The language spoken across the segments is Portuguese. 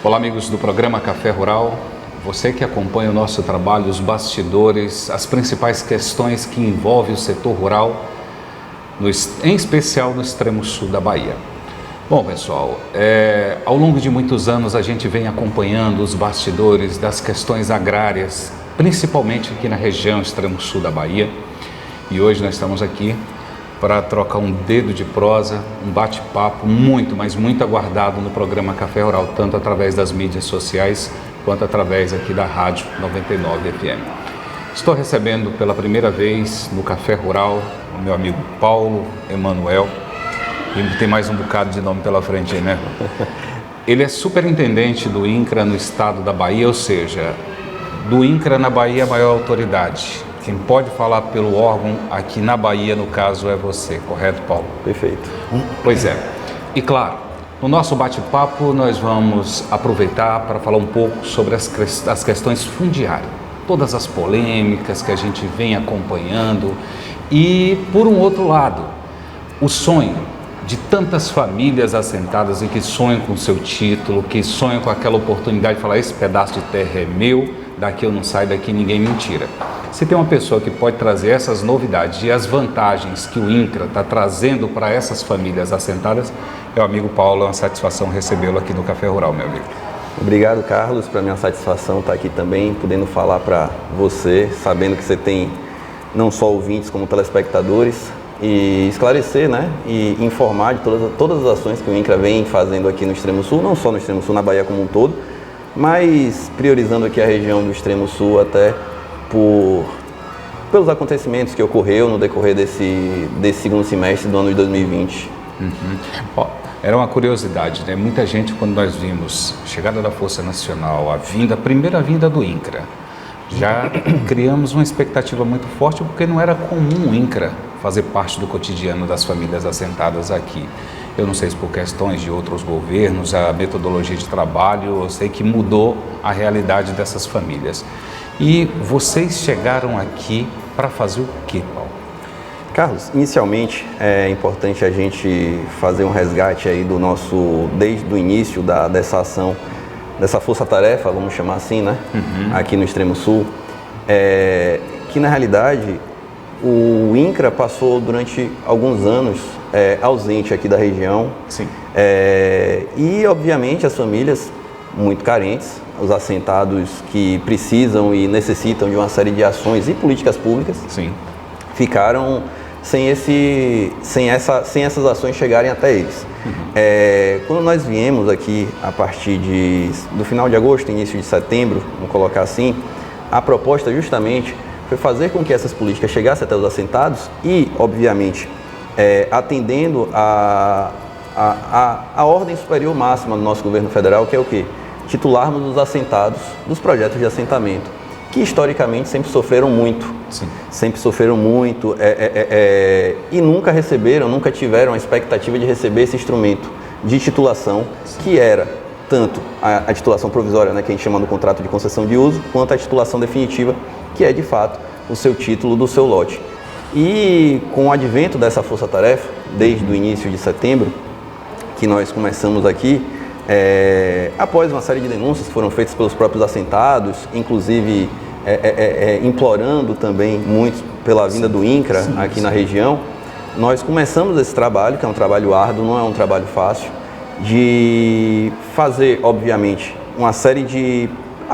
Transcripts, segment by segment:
Olá, amigos do programa Café Rural. Você que acompanha o nosso trabalho, os bastidores, as principais questões que envolvem o setor rural, em especial no extremo sul da Bahia. Bom, pessoal, ao longo de muitos anos a gente vem acompanhando os bastidores das questões agrárias, principalmente aqui na região extremo sul da Bahia. E hoje nós estamos aqui para trocar um dedo de prosa, um bate-papo muito, mas muito aguardado no programa Café Rural, tanto através das mídias sociais, quanto através aqui da Rádio 99 FM. Estou recebendo pela primeira vez no Café Rural o meu amigo Paulo Emanuel, e tem mais um bocado de nome pela frente aí, né? Ele é superintendente do INCRA no estado da Bahia, ou seja, do INCRA na Bahia a maior autoridade. Quem pode falar pelo órgão aqui na Bahia, no caso, é você, correto, Paulo? Perfeito. Pois é. E claro, no nosso bate-papo nós vamos aproveitar para falar um pouco sobre as questões fundiárias, todas as polêmicas que a gente vem acompanhando e, por um outro lado, o sonho de tantas famílias assentadas e que sonham com o seu título, que sonham com aquela oportunidade de falar: esse pedaço de terra é meu, daqui eu não saio, daqui ninguém me tira. Se tem uma pessoa que pode trazer essas novidades e as vantagens que o INCRA está trazendo para essas famílias assentadas, é o amigo Paulo. É uma satisfação recebê-lo aqui no Café Rural, meu amigo. Obrigado, Carlos. Para mim é uma satisfação estar aqui também, podendo falar para você, sabendo que você tem não só ouvintes como telespectadores, e esclarecer, né, e informar de todas as ações que o INCRA vem fazendo aqui no Extremo Sul, não só no Extremo Sul, na Bahia como um todo, mas priorizando aqui a região do Extremo Sul até pelos acontecimentos que ocorreu no decorrer desse segundo semestre do ano de 2020. Ó, era uma curiosidade, né? Muita gente, quando nós vimos a chegada da Força Nacional, a primeira vinda do INCRA, já criamos uma expectativa muito forte, porque não era comum o INCRA fazer parte do cotidiano das famílias assentadas aqui. Eu não sei se por questões de outros governos, a metodologia de trabalho, eu sei que mudou a realidade dessas famílias. E vocês chegaram aqui para fazer o quê, Paulo? Carlos, inicialmente é importante a gente fazer um resgate aí desde o início dessa ação, dessa força-tarefa, vamos chamar assim, né? Aqui no Extremo Sul, que na realidade o INCRA passou durante alguns anos ausente aqui da região. Sim. E obviamente as famílias muito carentes, os assentados que precisam e necessitam de uma série de ações e políticas públicas, sim, ficaram sem essas ações chegarem até eles. Quando nós viemos aqui a partir do final de agosto, início de setembro, vamos colocar assim, a proposta justamente foi fazer com que essas políticas chegassem até os assentados e, obviamente, atendendo a ordem superior máxima do nosso governo federal, que é o quê? Titularmos os assentados dos projetos de assentamento, que historicamente sempre sofreram muito. Sim. Sempre sofreram muito e nunca tiveram a expectativa de receber esse instrumento de titulação, que era tanto a titulação provisória, né, que a gente chama do contrato de concessão de uso, quanto a titulação definitiva, que é de fato o seu título do seu lote. E com o advento dessa força-tarefa, desde o início de setembro, que nós começamos aqui, após uma série de denúncias que foram feitas pelos próprios assentados, inclusive implorando também muito pela vinda do INCRA aqui na região, nós começamos esse trabalho, que é um trabalho árduo, não é um trabalho fácil, de fazer, obviamente,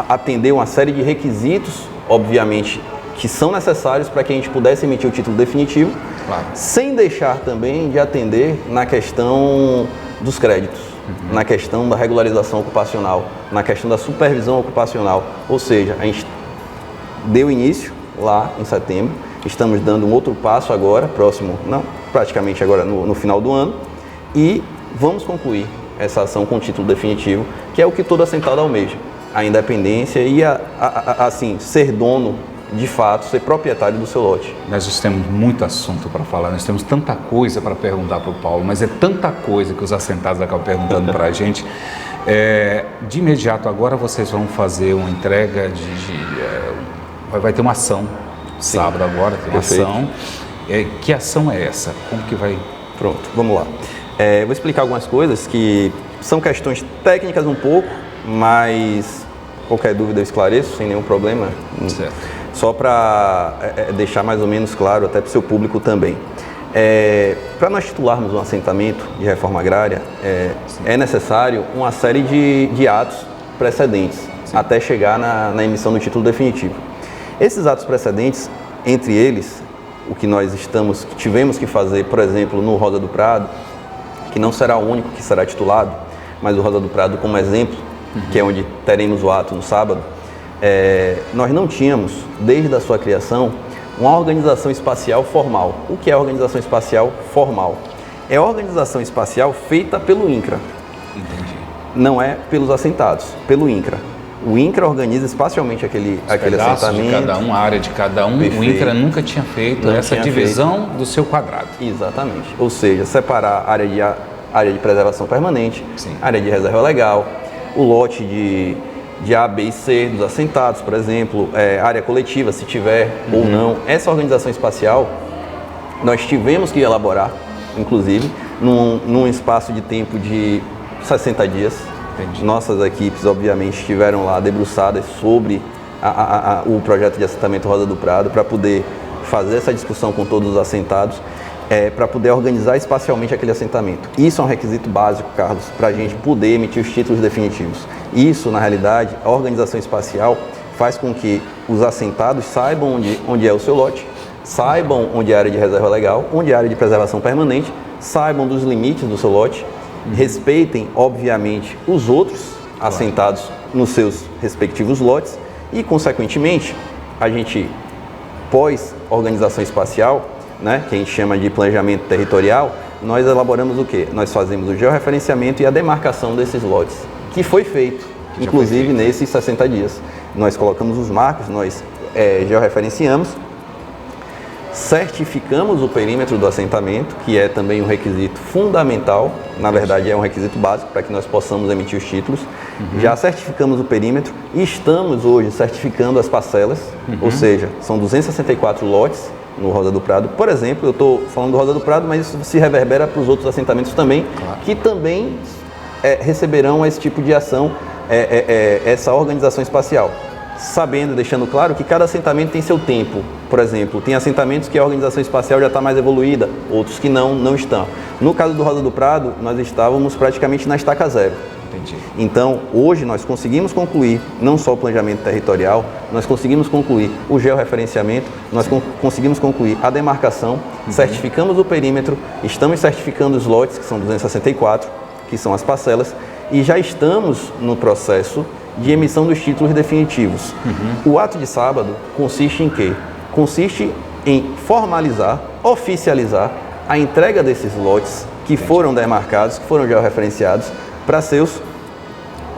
atender uma série de requisitos, obviamente, que são necessários para que a gente pudesse emitir o título definitivo, claro, sem deixar também de atender na questão dos créditos, na questão da regularização ocupacional, na questão da supervisão ocupacional. Ou seja, a gente deu início lá em setembro, estamos dando um outro passo agora, praticamente agora no final do ano, e vamos concluir essa ação com título definitivo, que é o que todo assentado almeja: a independência e assim, ser dono, de fato, ser proprietário do seu lote. Nós temos muito assunto para falar, nós temos tanta coisa para perguntar para o Paulo, mas é tanta coisa que os assentados acabam perguntando para a gente. De imediato agora vocês vão fazer uma entrega vai ter uma ação, sim, sábado agora tem uma ação. Que ação é essa? Como que vai? Pronto, vamos lá. Vou explicar algumas coisas que são questões técnicas um pouco, mas qualquer dúvida eu esclareço, sem nenhum problema. Certo. Só para deixar mais ou menos claro, até para o seu público também. Para nós titularmos um assentamento de reforma agrária, é necessário uma série de atos precedentes, sim, até chegar na emissão do título definitivo. Esses atos precedentes, entre eles, o que nós tivemos que fazer, por exemplo, no Rosa do Prado, que não será o único que será titulado, mas o Rosa do Prado como exemplo, que é onde teremos o ato no sábado, nós não tínhamos, desde a sua criação, uma organização espacial formal. O que é a organização espacial formal? É a organização espacial feita pelo INCRA. Entendi. Não é pelos assentados, pelo INCRA. O INCRA organiza espacialmente aquele assentamento. De cada um, a área de cada um. Perfeito. O INCRA nunca tinha feito essa divisão do seu quadrado. Exatamente. Ou seja, separar a área de preservação permanente, sim, área de reserva legal, o lote de A, B e C dos assentados, por exemplo, área coletiva, se tiver ou não. Essa organização espacial nós tivemos que elaborar, inclusive, num espaço de tempo de 60 dias. Entendi. Nossas equipes, obviamente, estiveram lá debruçadas sobre o projeto de assentamento Rosa do Prado para poder fazer essa discussão com todos os assentados, para poder organizar espacialmente aquele assentamento. Isso é um requisito básico, Carlos, para a gente poder emitir os títulos definitivos. Isso, na realidade, a organização espacial faz com que os assentados saibam onde é o seu lote, saibam onde é a área de reserva legal, onde é a área de preservação permanente, saibam dos limites do seu lote, respeitem, obviamente, os outros assentados nos seus respectivos lotes e, consequentemente, a gente, pós-organização espacial, né, que a gente chama de planejamento territorial, nós elaboramos o quê? Nós fazemos o georreferenciamento e a demarcação desses lotes, que foi feito, inclusive nesses 60 dias. Nós colocamos os marcos, nós georreferenciamos, certificamos o perímetro do assentamento, que é também um requisito fundamental, na verdade é um requisito básico para que nós possamos emitir os títulos. Já certificamos o perímetro e estamos hoje certificando as parcelas, ou seja, são 264 lotes no Rosa do Prado. Por exemplo, eu estou falando do Rosa do Prado, mas isso se reverbera para os outros assentamentos também, que também receberão esse tipo de ação, essa organização espacial. Sabendo, deixando claro que cada assentamento tem seu tempo. Por exemplo, tem assentamentos que a organização espacial já está mais evoluída, outros que não estão. No caso do Rosa do Prado, nós estávamos praticamente na estaca zero. Entendi. Então, hoje nós conseguimos concluir não só o planejamento territorial, nós conseguimos concluir o georreferenciamento, nós conseguimos concluir a demarcação, certificamos o perímetro, estamos certificando os lotes, que são 264, que são as parcelas, e já estamos no processo de emissão dos títulos definitivos. O ato de sábado consiste em quê? Consiste em formalizar, oficializar a entrega desses lotes que foram demarcados, que foram georreferenciados, para seus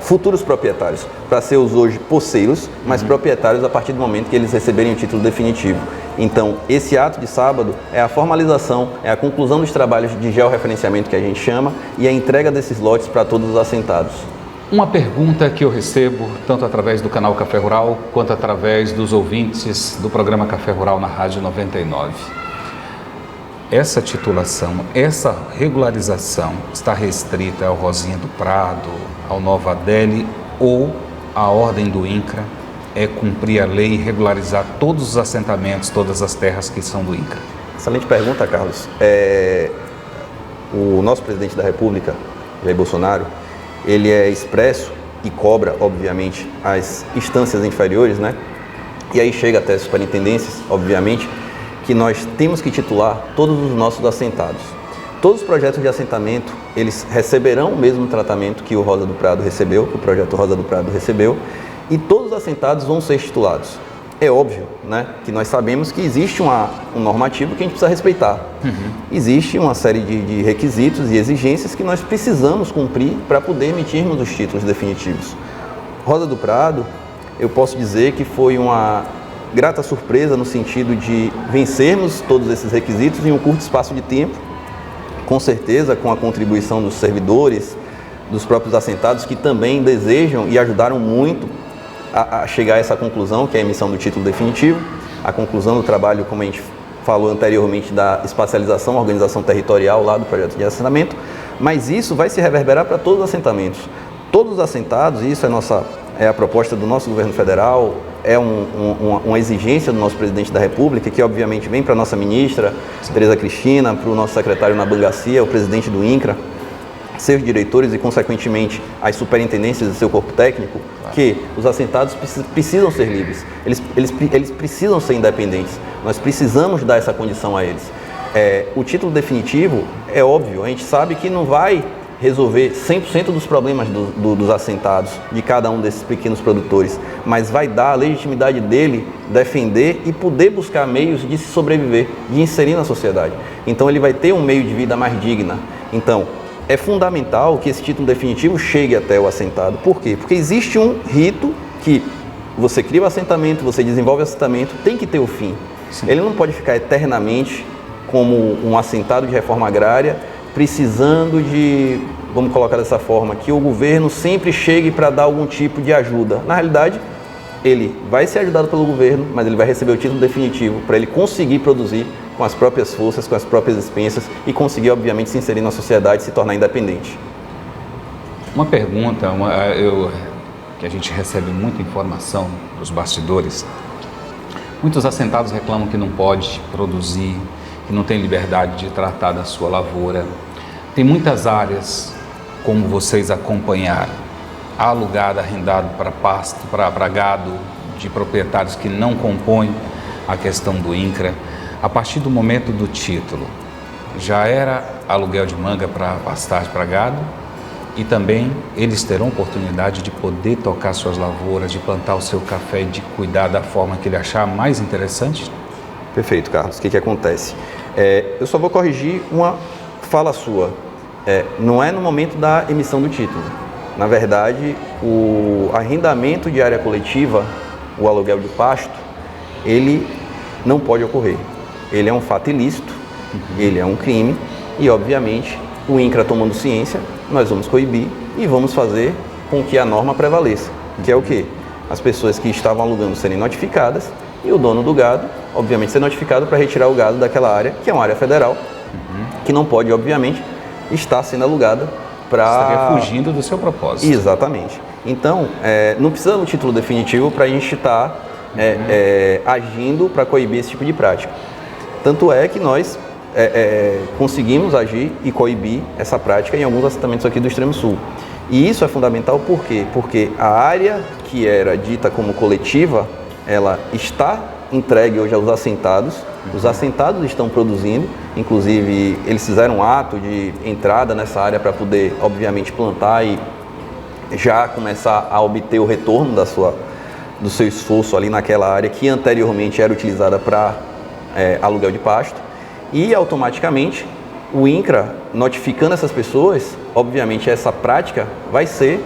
futuros proprietários, para seus hoje posseiros, mas proprietários a partir do momento que eles receberem o título definitivo. Então, esse ato de sábado é a formalização, é a conclusão dos trabalhos de georreferenciamento que a gente chama e a entrega desses lotes para todos os assentados. Uma pergunta que eu recebo, tanto através do canal Café Rural, quanto através dos ouvintes do programa Café Rural na Rádio 99. Essa titulação, essa regularização está restrita ao Rosinha do Prado, ao Nova Adele, ou a ordem do INCRA é cumprir a lei e regularizar todos os assentamentos, todas as terras que são do INCRA? Excelente pergunta, Carlos. O nosso presidente da República, Jair Bolsonaro, ele é expresso e cobra, obviamente, as instâncias inferiores, né? E aí chega até as superintendências, obviamente, que nós temos que titular todos os nossos assentados. Todos os projetos de assentamento, eles receberão o mesmo tratamento que o Rosa do Prado recebeu, que o projeto Rosa do Prado recebeu, e todos os assentados vão ser titulados. É óbvio, né, que nós sabemos que existe um normativo que a gente precisa respeitar. Existe uma série de requisitos e exigências que nós precisamos cumprir para poder emitirmos os títulos definitivos. Rosa do Prado, eu posso dizer que foi uma grata surpresa no sentido de vencermos todos esses requisitos em um curto espaço de tempo, com certeza com a contribuição dos servidores, dos próprios assentados que também desejam e ajudaram muito a chegar a essa conclusão, que é a emissão do título definitivo, a conclusão do trabalho, como a gente falou anteriormente, da espacialização, organização territorial lá do projeto de assentamento, mas isso vai se reverberar para todos os assentamentos. todos os assentados, e isso é a proposta do nosso governo federal, é uma exigência do nosso presidente da República, que obviamente vem para a nossa ministra, Tereza Cristina, para o nosso secretário Nabil Garcia, o presidente do INCRA, seus diretores e, consequentemente, as superintendências do seu corpo técnico, que os assentados precisam ser livres, eles precisam ser independentes, nós precisamos dar essa condição a eles. O título definitivo, é óbvio, a gente sabe que não vai resolver 100% dos problemas dos assentados, de cada um desses pequenos produtores, mas vai dar a legitimidade dele defender e poder buscar meios de se sobreviver, de inserir na sociedade. Então ele vai ter um meio de vida mais digna. Então, é fundamental que esse título definitivo chegue até o assentado. Por quê? Porque existe um rito que você cria o assentamento, você desenvolve o assentamento, tem que ter o fim. Sim. Ele não pode ficar eternamente como um assentado de reforma agrária, precisando de, vamos colocar dessa forma, que o governo sempre chegue para dar algum tipo de ajuda. Na realidade, ele vai ser ajudado pelo governo, mas ele vai receber o título definitivo para ele conseguir produzir com as próprias forças, com as próprias expensas e conseguir, obviamente, se inserir na sociedade e se tornar independente. Uma pergunta, que a gente recebe muita informação dos bastidores. Muitos assentados reclamam que não pode produzir, que não tem liberdade de tratar da sua lavoura. Tem muitas áreas, como vocês acompanharam, alugada, arrendado para pasto, para gado, de proprietários que não compõem a questão do INCRA. A partir do momento do título, já era aluguel de manga para pastagem para gado e também eles terão oportunidade de poder tocar suas lavouras, de plantar o seu café, de cuidar da forma que ele achar mais interessante? Perfeito, Carlos. O que acontece? Eu só vou corrigir uma fala sua. Não é no momento da emissão do título. Na verdade, o arrendamento de área coletiva, o aluguel de pasto, ele não pode ocorrer. Ele é um fato ilícito, ele é um crime e, obviamente, o INCRA tomando ciência, nós vamos coibir e vamos fazer com que a norma prevaleça, que é o quê? As pessoas que estavam alugando serem notificadas e o dono do gado, obviamente, ser notificado para retirar o gado daquela área, que é uma área federal, que não pode, obviamente, estar sendo alugada para... Estaria fugindo do seu propósito. Exatamente. Então, não precisa do título definitivo para a gente estar agindo para coibir esse tipo de prática. Tanto é que nós conseguimos agir e coibir essa prática em alguns assentamentos aqui do Extremo Sul. E isso é fundamental por quê? Porque a área que era dita como coletiva, ela está entregue hoje aos assentados, os assentados estão produzindo, inclusive eles fizeram um ato de entrada nessa área para poder, obviamente, plantar e já começar a obter o retorno do seu esforço ali naquela área que anteriormente era utilizada para aluguel de pasto, e automaticamente o INCRA notificando essas pessoas, obviamente essa prática vai ser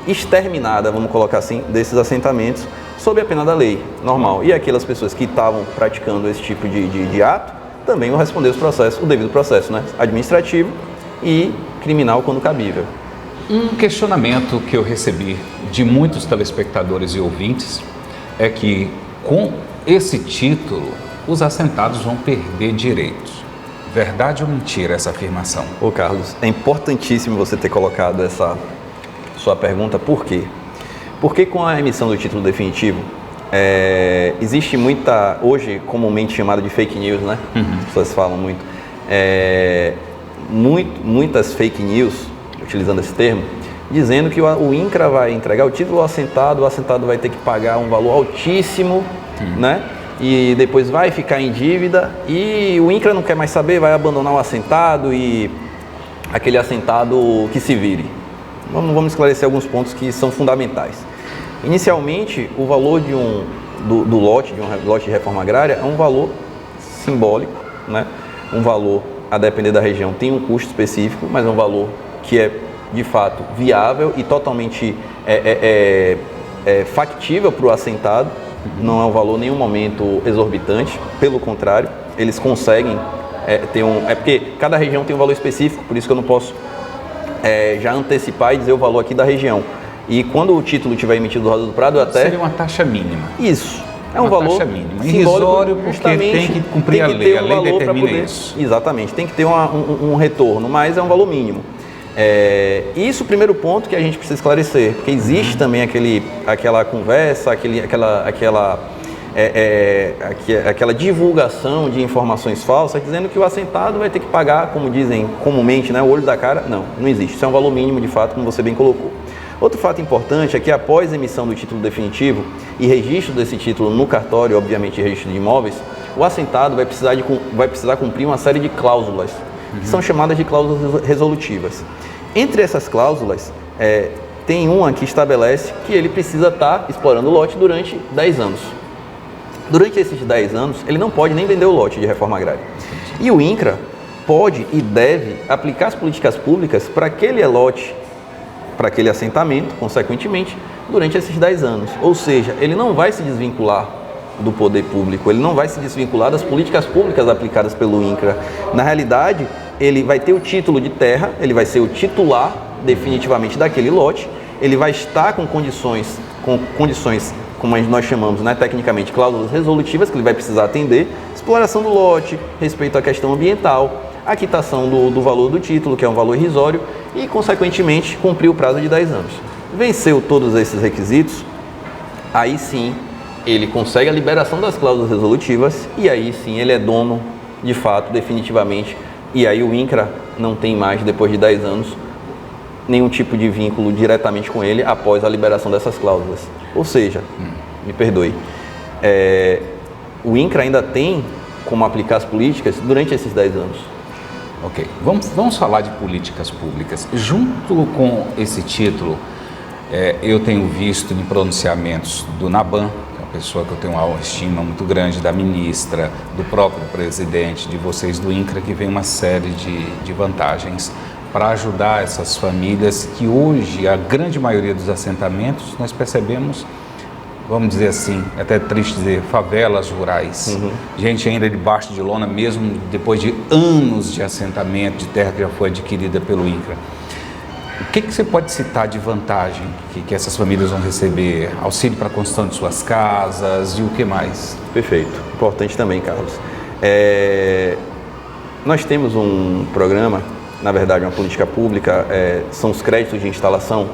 exterminada, vamos colocar assim, desses assentamentos, sob a pena da lei normal. E aquelas pessoas que estavam praticando esse tipo de ato também vão responder o devido processo, né? Administrativo e criminal quando cabível. Um questionamento que eu recebi de muitos telespectadores e ouvintes é que com esse título os assentados vão perder direitos. Verdade ou mentira essa afirmação? Ô Carlos, é importantíssimo você ter colocado essa sua pergunta. Por quê? Porque com a emissão do título definitivo, existe muita, hoje comumente chamada de fake news, né? As pessoas falam muito. Muitas fake news, utilizando esse termo, dizendo que o INCRA vai entregar o título ao assentado, o assentado vai ter que pagar um valor altíssimo, né? E depois vai ficar em dívida e o INCRA não quer mais saber, vai abandonar o assentado e aquele assentado que se vire. Vamos esclarecer alguns pontos que são fundamentais. Inicialmente, o valor de um lote de reforma agrária é um valor simbólico, né? Um valor, a depender da região, tem um custo específico, mas é um valor que é, de fato, viável e totalmente factível para o assentado. Não é um valor em nenhum momento exorbitante, pelo contrário, eles conseguem ter porque cada região tem um valor específico, por isso que eu não posso já antecipar e dizer o valor aqui da região. E quando o título tiver emitido do Rosa do Prado, seria uma taxa mínima. Isso. É um valor taxa mínima, irrisório, porque tem que cumprir a lei determina isso. Exatamente, tem que ter um retorno, mas é um valor mínimo. Isso é o primeiro ponto que a gente precisa esclarecer, porque existe também aquela conversa, aquela divulgação de informações falsas, dizendo que o assentado vai ter que pagar, como dizem comumente, né, o olho da cara. Não existe. Isso é um valor mínimo, de fato, como você bem colocou. Outro fato importante é que após a emissão do título definitivo e registro desse título no cartório, obviamente registro de imóveis, o assentado vai precisar cumprir uma série de cláusulas, que são chamadas de cláusulas resolutivas. Entre essas cláusulas, tem uma que estabelece que ele precisa estar explorando o lote durante 10 anos. Durante esses 10 anos, ele não pode nem vender o lote de reforma agrária. E o INCRA pode e deve aplicar as políticas públicas para aquele lote, para aquele assentamento, consequentemente, durante esses 10 anos. Ou seja, ele não vai se desvincular do poder público, ele não vai se desvincular das políticas públicas aplicadas pelo INCRA. Na realidade, ele vai ter o título de terra, ele vai ser o titular definitivamente daquele lote, ele vai estar com condições, como nós chamamos, né, tecnicamente, cláusulas resolutivas que ele vai precisar atender, exploração do lote, respeito à questão ambiental, a quitação do valor do título, que é um valor irrisório, e, consequentemente, cumprir o prazo de 10 anos. Venceu todos esses requisitos, aí sim ele consegue a liberação das cláusulas resolutivas e aí sim ele é dono, de fato, definitivamente, e aí o INCRA não tem mais, depois de 10 anos, nenhum tipo de vínculo diretamente com ele após a liberação dessas cláusulas. Ou seja, me perdoe, o INCRA ainda tem como aplicar as políticas durante esses 10 anos. Ok, vamos falar de políticas públicas. Junto com esse título, eu tenho visto em pronunciamentos do Naban, que é uma pessoa que eu tenho uma estima muito grande, da ministra, do próprio presidente, de vocês do INCRA, que vem uma série de vantagens para ajudar essas famílias que hoje, a grande maioria dos assentamentos, nós percebemos, vamos dizer assim, é até triste dizer, favelas rurais. Gente ainda debaixo de lona, mesmo depois de anos de assentamento, de terra que já foi adquirida pelo INCRA. O que você pode citar de vantagem que essas famílias vão receber? Auxílio para a construção de suas casas e o que mais? Perfeito. Importante também, Carlos. Nós temos um programa, na verdade uma política pública, são os créditos de instalação,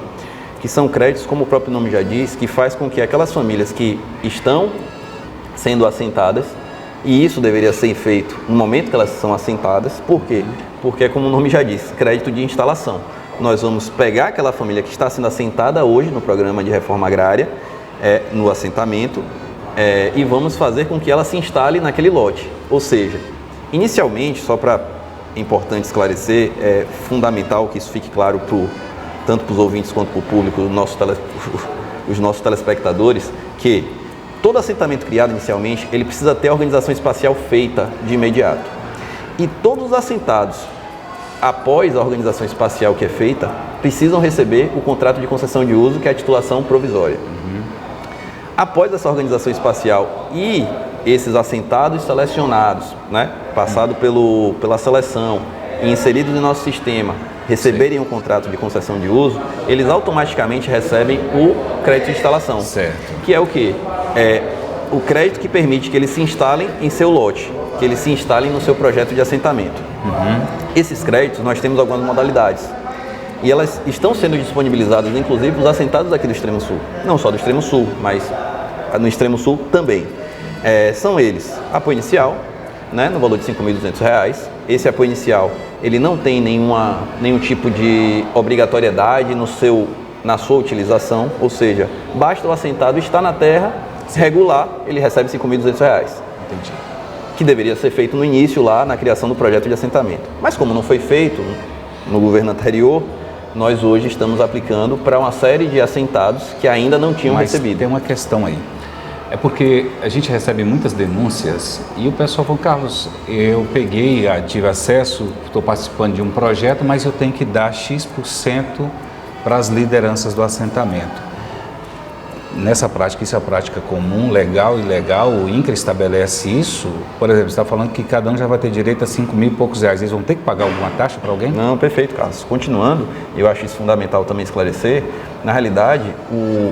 que são créditos, como o próprio nome já diz, que faz com que aquelas famílias que estão sendo assentadas, e isso deveria ser feito no momento que elas são assentadas. Por quê? Porque, como o nome já diz, crédito de instalação. Nós vamos pegar aquela família que está sendo assentada hoje no programa de reforma agrária, no assentamento, e vamos fazer com que ela se instale naquele lote. Ou seja, inicialmente, só para importante esclarecer, é fundamental que isso fique claro tanto para os ouvintes quanto para o público, os nossos telespectadores, que todo assentamento criado inicialmente, ele precisa ter a organização espacial feita de imediato. E todos os assentados, após a organização espacial que é feita, precisam receber o contrato de concessão de uso, que é a titulação provisória. Após essa organização espacial e esses assentados selecionados, né, passado pela seleção e inseridos no nosso sistema, receberem um contrato de concessão de uso, eles automaticamente recebem o crédito de instalação. Certo. Que é o quê? É o crédito que permite que eles se instalem em seu lote, que eles se instalem no seu projeto de assentamento. Esses créditos, nós temos algumas modalidades. E elas estão sendo disponibilizadas, inclusive, para os assentados aqui do Extremo Sul. Não só do Extremo Sul, mas no Extremo Sul também. São eles: apoio inicial, né, no valor de R$ 5.200. Esse apoio inicial, ele não tem nenhum tipo de obrigatoriedade na sua utilização, ou seja, basta o assentado estar na terra, regular, ele recebe R$ 5.200. Entendi. Que deveria ser feito no início, lá na criação do projeto de assentamento. Mas como não foi feito no governo anterior, nós hoje estamos aplicando para uma série de assentados que ainda não tinham recebido. Tem uma questão aí. É porque a gente recebe muitas denúncias e o pessoal fala: Carlos, eu tive acesso, estou participando de um projeto, mas eu tenho que dar X% para as lideranças do assentamento. nessa prática, isso é a prática comum, legal e ilegal, o INCRA estabelece isso? Por exemplo, você está falando que cada um já vai ter direito a 5 mil e poucos reais, eles vão ter que pagar alguma taxa para alguém? Não, perfeito, Carlos. Continuando, eu acho isso fundamental também esclarecer, na realidade,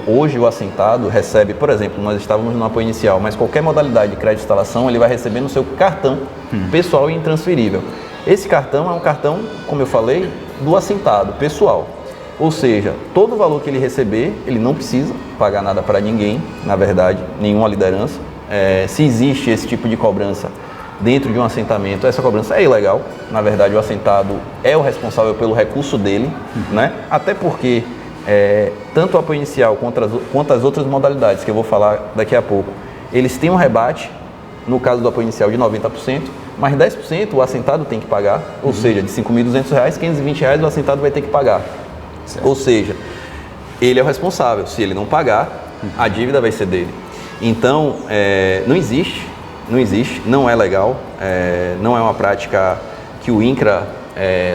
hoje o assentado recebe, por exemplo, nós estávamos no apoio inicial, mas qualquer modalidade de crédito de instalação, ele vai receber no seu cartão pessoal e intransferível. Esse cartão é um cartão, como eu falei, do assentado, pessoal. Ou seja, todo o valor que ele receber, ele não precisa pagar nada para ninguém, na verdade, nenhuma liderança. Se existe esse tipo de cobrança dentro de um assentamento, essa cobrança é ilegal. Na verdade, o assentado é o responsável pelo recurso dele, né? Até porque tanto o apoio inicial quanto as outras modalidades, que eu vou falar daqui a pouco, eles têm um rebate, no caso do apoio inicial, de 90%, mas 10% o assentado tem que pagar, ou seja, de R$ 5.200, R$ 520 o assentado vai ter que pagar. Certo. Ou seja, ele é o responsável. Se ele não pagar, a dívida vai ser dele. Então, não existe, não é legal, não é uma prática que o INCRA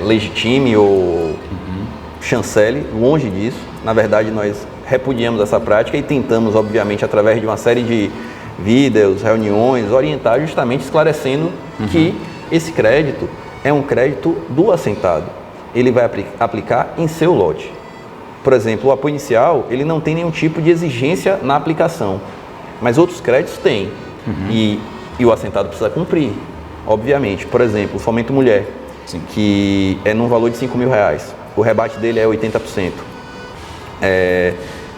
legitime ou chancele, longe disso. Na verdade, nós repudiamos essa prática e tentamos, obviamente, através de uma série de vídeos, reuniões, orientar justamente esclarecendo que esse crédito é um crédito do assentado. Ele vai aplicar em seu lote. Por exemplo, o apoio inicial, ele não tem nenhum tipo de exigência na aplicação, mas outros créditos têm, e o assentado precisa cumprir, obviamente. Por exemplo, o Fomento Mulher, sim, que é num valor de R$ 5.000, o rebate dele é 80%.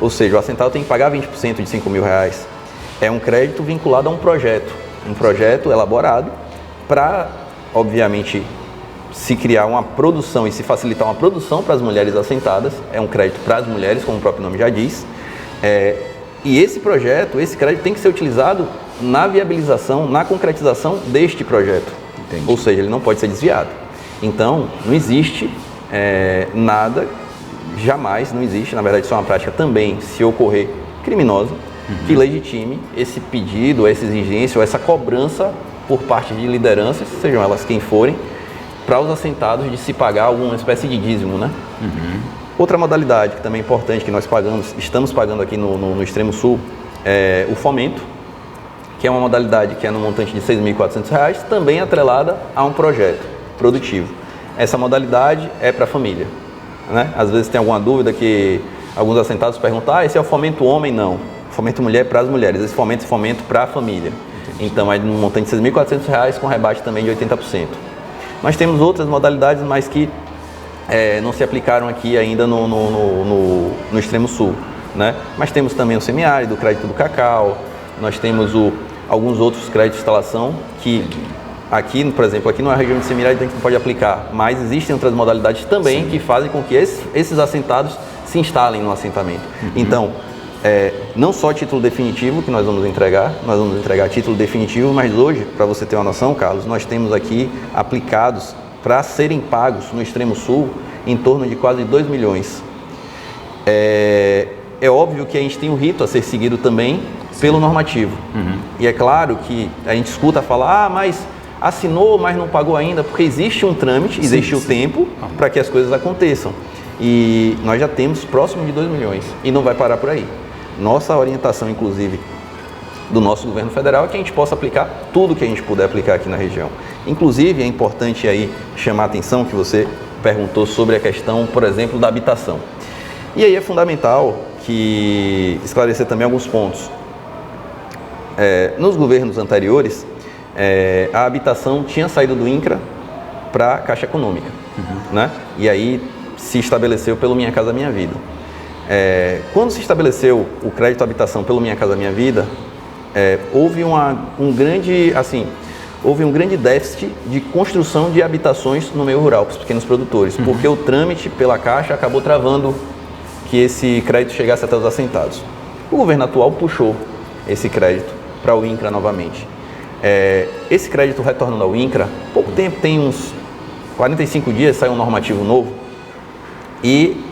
Ou seja, o assentado tem que pagar 20% de R$ 5.000. É um crédito vinculado a um projeto elaborado para, obviamente, se criar uma produção e se facilitar uma produção para as mulheres assentadas. É um crédito para as mulheres, como o próprio nome já diz. E esse crédito tem que ser utilizado na viabilização, na concretização deste projeto. Entendi. Ou seja, ele não pode ser desviado. Então, não existe nada, jamais não existe, na verdade isso é uma prática também, se ocorrer, criminosa, que legitime esse pedido, essa exigência ou essa cobrança por parte de lideranças, sejam elas quem forem, para os assentados de se pagar alguma espécie de dízimo, né? Outra modalidade que também é importante, que nós estamos pagando aqui no Extremo Sul, é o fomento, que é uma modalidade que é no montante de R$ 6.400, também atrelada a um projeto produtivo. Essa modalidade é para a família, né? Às vezes tem alguma dúvida que alguns assentados perguntam, esse é o fomento homem? Não. Fomento mulher para as mulheres, esse fomento para a família. Entendi. Então é no montante de R$ 6.400 com rebate também de 80%. Nós temos outras modalidades, mas que não se aplicaram aqui ainda no Extremo Sul, né? Mas temos também o semiárido, o crédito do cacau, nós temos alguns outros créditos de instalação que aqui, por exemplo, aqui na região de semiárido a gente não pode aplicar, mas existem outras modalidades também, sim, que fazem com que esses assentados se instalem no assentamento. Então, não só título definitivo que nós vamos entregar título definitivo, mas hoje, para você ter uma noção, Carlos, nós temos aqui aplicados para serem pagos no Extremo Sul em torno de quase 2 milhões. É óbvio que a gente tem um rito a ser seguido também, sim, pelo normativo. E é claro que a gente escuta falar, mas assinou, mas não pagou ainda, porque existe um trâmite, existe o tempo para que as coisas aconteçam. E nós já temos próximo de 2 milhões e não vai parar por aí. Nossa orientação, inclusive, do nosso governo federal é que a gente possa aplicar tudo que a gente puder aplicar aqui na região. Inclusive, é importante aí chamar a atenção que você perguntou sobre a questão, por exemplo, da habitação. E aí é fundamental que esclarecer também alguns pontos. Nos governos anteriores, a habitação tinha saído do INCRA para a Caixa Econômica, né? E aí se estabeleceu pelo Minha Casa Minha Vida. Quando se estabeleceu o crédito à habitação pelo Minha Casa Minha Vida, houve um grande déficit de construção de habitações no meio rural para os pequenos produtores, porque o trâmite pela Caixa acabou travando que esse crédito chegasse até os assentados. O governo atual puxou esse crédito para o INCRA novamente. Esse crédito retornando ao INCRA, pouco tempo, tem uns 45 dias, saiu um normativo novo e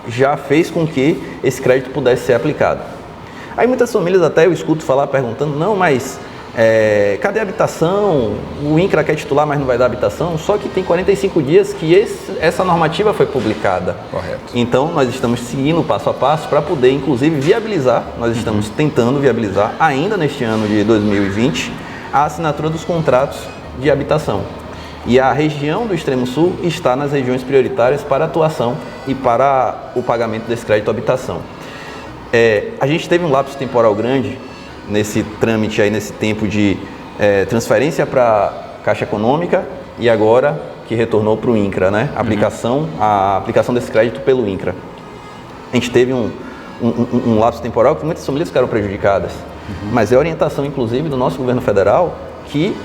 já fez com que esse crédito pudesse ser aplicado. Aí muitas famílias até eu escuto falar perguntando, não, mas Cadê a habitação? O INCRA quer titular, mas não vai dar habitação. Só que tem 45 dias que essa normativa foi publicada. Correto. Então, nós estamos seguindo passo a passo para poder, inclusive, viabilizar. Nós estamos tentando viabilizar, ainda neste ano de 2020, a assinatura dos contratos de habitação. E a região do Extremo Sul está nas regiões prioritárias para atuação e para o pagamento desse crédito à habitação. A gente teve um lapso temporal grande nesse trâmite aí, nesse tempo de transferência para a Caixa Econômica e agora que retornou para o INCRA, né? A aplicação desse crédito pelo INCRA. A gente teve um lapso temporal que muitas famílias ficaram prejudicadas, mas é orientação, inclusive, do nosso governo federal que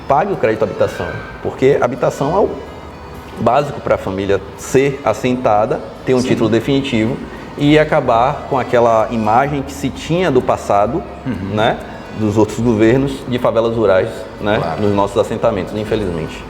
pague o crédito à habitação, porque a habitação é o básico para a família ser assentada, ter um título definitivo e acabar com aquela imagem que se tinha do passado, né, dos outros governos, de favelas rurais, né, nos nossos assentamentos, infelizmente.